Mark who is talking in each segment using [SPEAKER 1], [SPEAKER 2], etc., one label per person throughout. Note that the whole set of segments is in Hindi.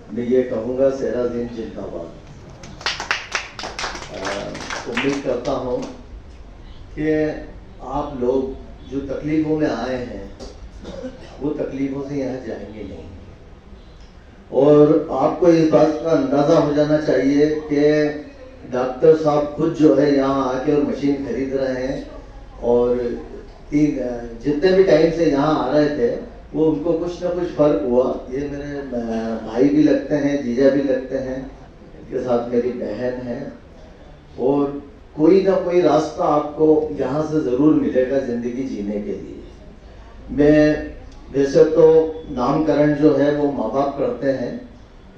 [SPEAKER 1] मैं ये कहूँगा सेराज़ीम जिंदाबाद। उम्मीद करता हूँ कि आप लोग जो तकलीफ़ों में आए हैं वो तकलीफ़ों से यहाँ जाएंगे नहीं, और आपको इस बात का अंदाज़ा हो जाना चाहिए कि डॉक्टर साहब खुद जो है यहाँ आके और मशीन खरीद रहे हैं, और जितने भी टाइम से यहाँ आ रहे थे वो उनको कुछ ना कुछ फ़र्क हुआ। ये मेरे भाई भी लगते हैं, जीजा भी लगते हैं, इनके साथ मेरी बहन है, और कोई ना कोई रास्ता आपको यहाँ से ज़रूर मिलेगा ज़िंदगी जीने के लिए। मैं वैसे तो नामकरण जो है वो माँ बाप करते हैं,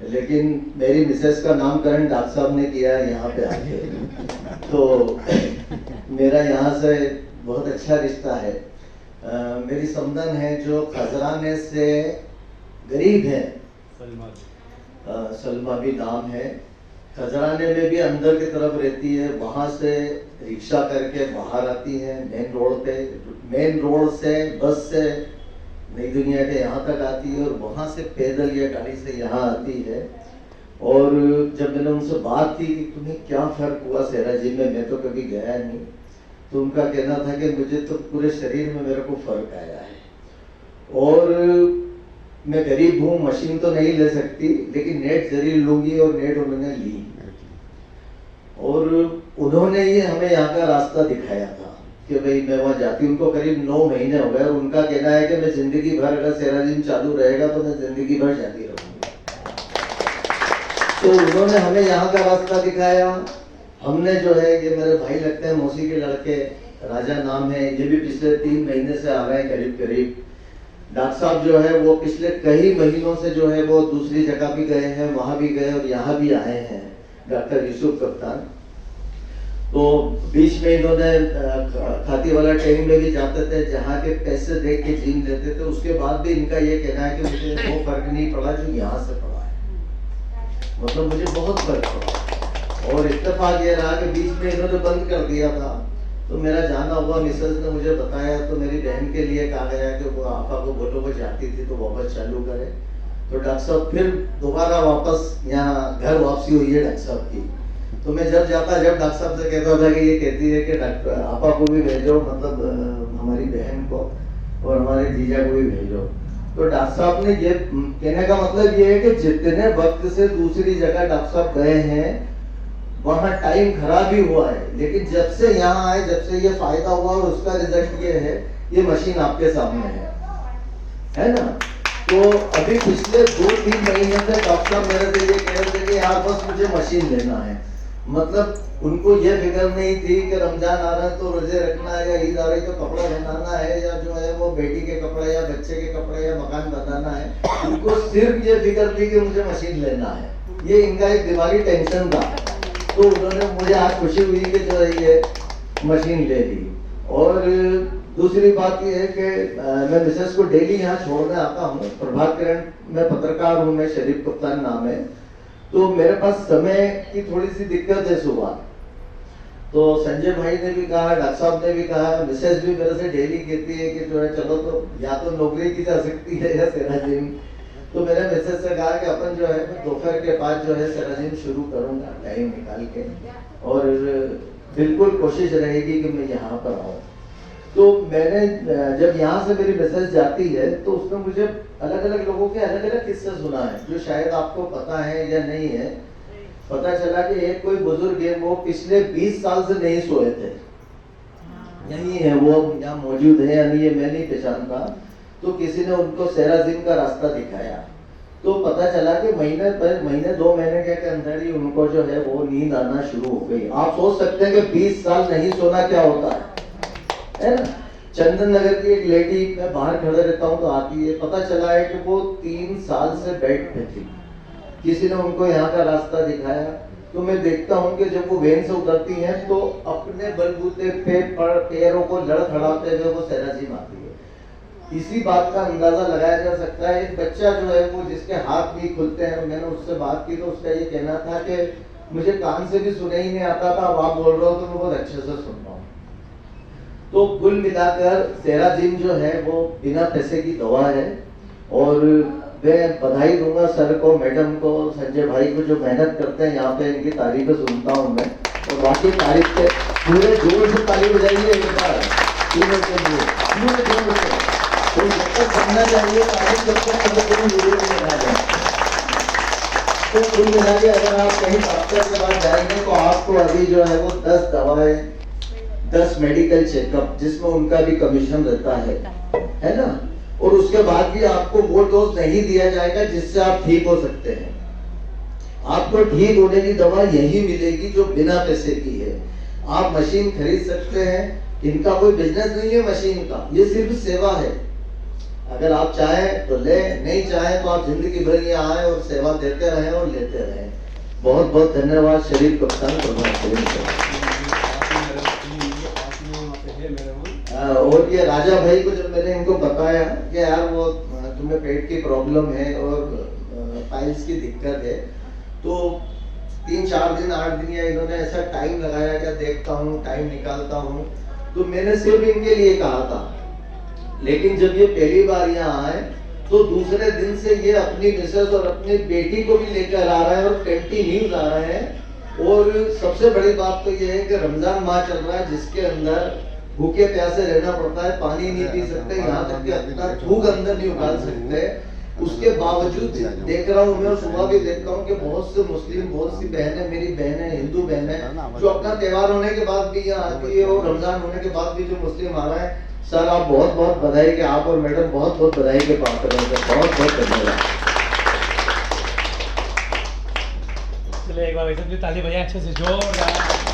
[SPEAKER 1] लेकिन मेरी मिसेस का नामकरण डॉक्टर साहब ने किया है यहाँ पे आके, तो मेरा यहाँ से बहुत अच्छा रिश्ता है। मेरी समदन है जो खजराने से गरीब है, सलमा भी नाम है, खजराने में भी अंदर की तरफ रहती है, वहाँ से रिक्शा करके बाहर आती है मेन रोड पे, मेन रोड से बस से नई दुनिया के यहाँ तक आती है, और वहाँ से पैदल या गाड़ी से यहाँ आती है। और जब मैंने उनसे बात की कि तुम्हें क्या फ़र्क हुआ सेराज़ीम में, मैं तो कभी गया नहीं, तो उनका कहना था कि मुझे तो पूरे शरीर में मेरे को फ़र्क आया है, और मैं गरीब हूँ, मशीन तो नहीं ले सकती, लेकिन नेट जरूर लूँगी, और नेट उन्होंने ली, और उन्होंने ही हमें यहाँ का रास्ता दिखाया था कि भाई मैं वहाँ जाती, उनको करीब 9 महीने हो गए, और उनका कहना है कि मैं ज़िंदगी भर अगर सेराज़ीम चालू रहेगा तो मैं ज़िंदगी भर जाती रहूँगी। तो उन्होंने हमें यहाँ का रास्ता दिखाया। हमने जो है, ये मेरे भाई लगते हैं, मौसी के लड़के, राजा नाम है, ये भी पिछले 3 महीने से आ रहे हैं करीब करीब। डॉक्टर साहब जो है वो पिछले कई महीनों से जो है वो दूसरी जगह भी गए हैं, वहाँ भी गए और यहाँ भी आए हैं, डॉक्टर यूसुफ कप्तान। तो बीच में इन्होंने खाती वाला ट्रेनिंग में भी जाते थे, जहाँ के पैसे देख के जिम लेते थे। उसके बाद भी इनका ये कहना है कि मुझे वो फर्क नहीं पड़ा जो यहाँ से पड़ा है, मतलब मुझे बहुत फर्क पड़ा। और इत्तेफाक ये रहा कि बीच में इन्होंने बंद कर दिया था, तो मेरा जाना हुआ, मिसेस ने मुझे बताया, तो मेरी बहन के लिए कहा गया कि वो आपा को बोलो वो जाती थी तो वापस चालू करे। तो डॉक्टर साहब फिर दोबारा वापस यहाँ घर वापसी हुई है डॉक्टर साहब की। तो मैं जब डॉक्टर साहब से कहता था कि ये कहती है कि डॉक्टर आपा को भी भेजो, मतलब हमारी बहन को और हमारे जीजा को भी भेजो। तो डॉक्टर साहब ने ये कहने का मतलब ये है कि जितने वक्त से दूसरी जगह डॉक्टर साहब गए हैं वहाँ टाइम खराब ही हुआ है, लेकिन जब से यहाँ आए, जब से ये फायदा हुआ, और उसका रिजल्ट ये है, ये मशीन आपके सामने है ना। तो अभी पिछले 2-3 महीने से डॉक्टर साहब मेरे से ये कह रहे थे कि यार बस मुझे मशीन लेना है, मतलब उनको ये फिक्र नहीं थी कि रमजान आ रहा है तो रोजे रखना है, या ईद आ रही तो कपड़ा बनाना है, या जो है वो बेटी के कपड़े या बच्चे के कपड़े या मकान बनाना है। उनको सिर्फ ये फिक्र थी कि मुझे मशीन लेना है, ये इनका एक दिमागी टेंशन था। तो उन्होंने मुझे आज खुशी हुई कि जो है ये मशीन ले ली। और दूसरी बात ये है कि मैं मिसेस को डेली यहाँ छोड़ने आता हूँ। प्रभात किरण में पत्रकार हूँ मैं, शरीफ कप्तान नाम है। तो मेरे पास समय की थोड़ी सी दिक्कत है सुबह, तो संजय भाई ने भी कहा, डॉक्टर साहब ने भी कहा, मिसेस भी मेरे से डेली कहती है कि जो है चलो तो या तो नौकरी की जा सकती है या सेराज़ीम। तो मैंने मिसेस से कहा कि अपन जो है दोपहर के बाद जो है सेराज़ीम शुरू करूंगा टाइम निकाल के, और बिल्कुल कोशिश रहेगी कि मैं यहाँ पर आऊँ। तो मैंने जब यहाँ से मेरी मिसेस जाती है तो उसमें मुझे अलग अलग लोगों के अलग अलग किस्से सुना है, जो शायद आपको पता है या नहीं है। पता चला कि एक कोई बुजुर्ग है, वो पिछले 20 साल से नहीं सोए थे, यही है वो यहाँ मौजूद है, यानी ये मैं नहीं पहचानता। तो किसी ने उनको सेराज़ीम का रास्ता दिखाया, तो पता चला कि महीने 2 महीने के अंदर ही उनको जो है वो नींद आना शुरू हो गई। आप सोच सकते हैं कि 20 साल नहीं सोना क्या होता है ना। चंदन नगर की एक लेडी, मैं बाहर खड़े रहता हूँ तो आती है, पता चला है कि वो 3 साल से बेड पे थी, किसी ने उनको यहाँ का रास्ता दिखाया। तो मैं देखता हूँ कि जब वो वैन से उतरती हैं तो अपने बलबूते पे पैरों को लड़खड़ाते हुए वो सेराज़ीम आती है। इसी बात का अंदाजा लगाया जा सकता है। एक बच्चा जो है वो जिसके हाथ भी खुलते हैं, मैंने उससे बात की तो उसका ये कहना था कि मुझे कान से भी सुने ही नहीं आता था, अब आप बोल रहे हो तो मैं बहुत अच्छे से सुनता हूँ। तो कुल मिलाकर सेराज़ीम जो है वो बिना पैसे की दवा है, और मैं बधाई दूंगा सर को, मैडम को, संजय भाई को, जो मेहनत करते हैं यहाँ पे, इनकी तारीफें सुनता हूँ मैं। और बाकी तारीफ के पूरे जोर से ताली बजाइए एक बार तीनों के लिए, पूरे जोर से। तो जब तक बनना चाहिए तारीफ, जब तक कभी कोई वीडियो नहीं बना जाए। तो कुल मिला के अगर आप कहीं डॉक्टर के पास जाएंगे तो आपको अभी जो है वो 10 दवाएं, 10 मेडिकल चेकअप, जिसमें उनका भी कमीशन रहता है ना। और उसके बाद भी आपको वो डोज नहीं दिया जाएगा जिससे आप ठीक हो सकते हैं। आपको ठीक होने की दवा यही मिलेगी जो बिना पैसे की है। आप मशीन खरीद सकते हैं, इनका कोई बिजनेस नहीं है मशीन का, ये सिर्फ सेवा है। अगर आप चाहें तो ले, नहीं चाहें तो आप जिंदगी भर यहाँ आए और सेवा देते रहें और लेते रहें। बहुत बहुत धन्यवाद शरीफ कप्तान और ये राजा भाई को जब मैंने इनको बताया कि यार वो तुम्हें पेट की प्रॉब्लम है और पाइल्स की दिक्कत है, तो 3-4 दिन 8 दिन या इन्होंने ऐसा टाइम लगाया कि देखता हूँ, टाइम निकालता हूँ। तो मैंने सिर्फ इनके लिए कहा था, लेकिन जब ये पहली बार यहाँ आए तो दूसरे दिन से ये अपनी मिसेस और अपनी बेटी को भी लेकर आ रहा है और कंटिन्यूज आ रहे हैं। और सबसे बड़ी बात तो ये है कि रमजान माह चल रहा है जिसके अंदर भूखे प्यासे रहना पड़ता है, पानी नहीं पी सकते, यहाँ तक कि अपना थूक अंदर नहीं उगाल सकते। उसके बावजूद देख रहा हूँ मैं, और सुबह भी देखता हूँ कि बहुत से मुस्लिम, बहुत सी बहनें, मेरी बहनें, हिंदू बहनें, जो अपना त्योहार होने के बाद भी यहाँ आती है और रमजान होने के बाद भी जो मुस्लिम आ रहा है। सर आप बहुत बहुत बधाई के, आप और मैडम बहुत बहुत बधाई के पात्र हैं। बहुत बहुत धन्यवाद।
[SPEAKER 2] चलिए एक बार वैसे ताली बजाएं अच्छे से, जोरदार।